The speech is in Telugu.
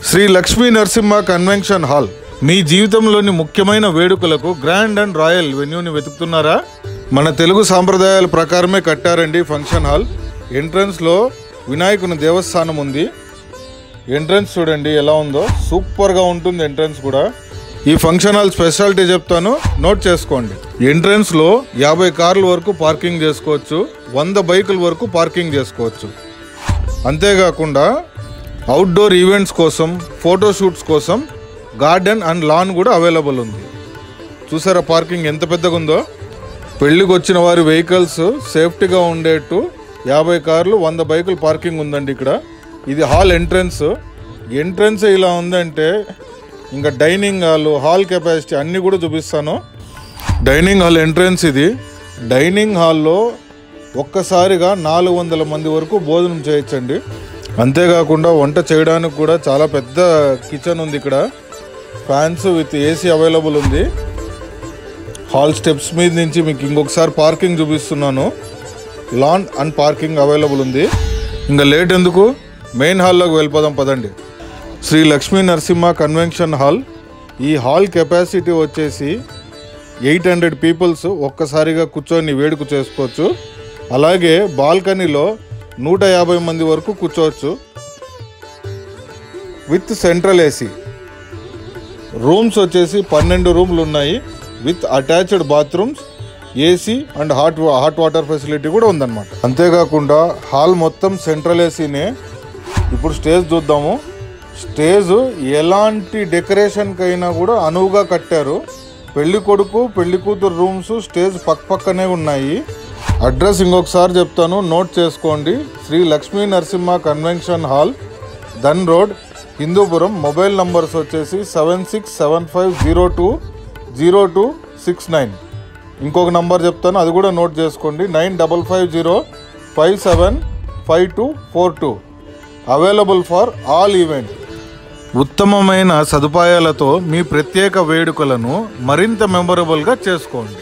శ్రీ లక్ష్మీ నరసింహ కన్వెన్షన్ హాల్ మీ జీవితంలోని ముఖ్యమైన వేడుకలకు గ్రాండ్ అండ్ రాయల్ వెన్యూని వెతుకుతున్నారా? మన తెలుగు సాంప్రదాయాల ప్రకారమే కట్టారండి ఫంక్షన్ హాల్. ఎంట్రన్స్లో వినాయకుని దేవస్థానం ఉంది. ఎంట్రన్స్ చూడండి ఎలా ఉందో, సూపర్గా ఉంటుంది ఎంట్రన్స్ కూడా. ఈ ఫంక్షన్ హాల్ స్పెషాలిటీ చెప్తాను, నోట్ చేసుకోండి. ఎంట్రన్స్లో 50 కార్ల వరకు పార్కింగ్ చేసుకోవచ్చు, 100 బైకుల వరకు పార్కింగ్ చేసుకోవచ్చు. అంతేకాకుండా అవుట్డోర్ ఈవెంట్స్ కోసం, ఫోటోషూట్స్ కోసం గార్డెన్ అండ్ లాన్ కూడా అవైలబుల్ ఉంది. చూసారా పార్కింగ్ ఎంత పెద్దగా ఉందో? పెళ్ళికి వచ్చిన వారి వెహికల్స్ సేఫ్టీగా ఉండేట్టు 50 కార్లు, 100 బైకులు పార్కింగ్ ఉందండి ఇక్కడ. ఇది హాల్ ఎంట్రన్స్ ఇలా ఉందంటే ఇంకా డైనింగ్ హాల్ కెపాసిటీ అన్నీ కూడా చూపిస్తాను. డైనింగ్ హాల్ ఎంట్రన్స్ ఇది. డైనింగ్ హాల్లో ఒక్కసారిగా 400 మంది వరకు భోజనం చేయొచ్చండి. అంతేకాకుండా వంట చేయడానికి కూడా చాలా పెద్ద కిచెన్ ఉంది ఇక్కడ. ఫ్యాన్స్ విత్ ఏసీ అవైలబుల్ ఉంది. హాల్ స్టెప్స్ మీద నుంచి మీకు ఇంకొకసారి పార్కింగ్ చూపిస్తున్నాను. లాన్ అండ్ పార్కింగ్ అవైలబుల్ ఉంది. ఇంకా లేట్ ఎందుకు, మెయిన్ హాల్లోకి వెళ్ళిపోదాం పదండి. Shri Lakshmi Narasimha convention hall. ఈ హాల్ కెపాసిటీ వచ్చేసి 800 పీపుల్స్ ఒక్కసారిగా కూర్చొని వేడుక చేసుకోవచ్చు. అలాగే బాల్కనీలో 150 మంది వరకు కూర్చోవచ్చు విత్ సెంట్రల్ ఏసీ. రూమ్స్ వచ్చేసి 12 రూమ్లు ఉన్నాయి with attached bathrooms, AC and hot water facility కూడా ఉందన్నమాట. అంతేకాకుండా హాల్ మొత్తం సెంట్రల్ ఏసీనే. ఇప్పుడు స్టేజ్ చూద్దాము. స్టేజ్ ఎలాంటి డెకరేషన్కైనా కూడా అనువుగా కట్టారు. పెళ్లి కొడుకు పెళ్లి కూతురు రూమ్స్ స్టేజ్ పక్కనే ఉన్నాయి. అడ్రస్ ఇంకొకసారి చెప్తాను, నోట్ చేసుకోండి. Shri Lakshmi Narasimha convention hall, Dhan road, Hindupur. Mobile numbers వచ్చేసి 7675020269. ఇంకొక నంబర్ చెప్తాను, అది కూడా నోట్ చేసుకోండి, 9550575242. Available for all event. ఉత్తమమైన సదుపాయాలతో మీ ప్రత్యేక వేడుకలను మరింత మెమొరబుల్గా చేసుకోండి.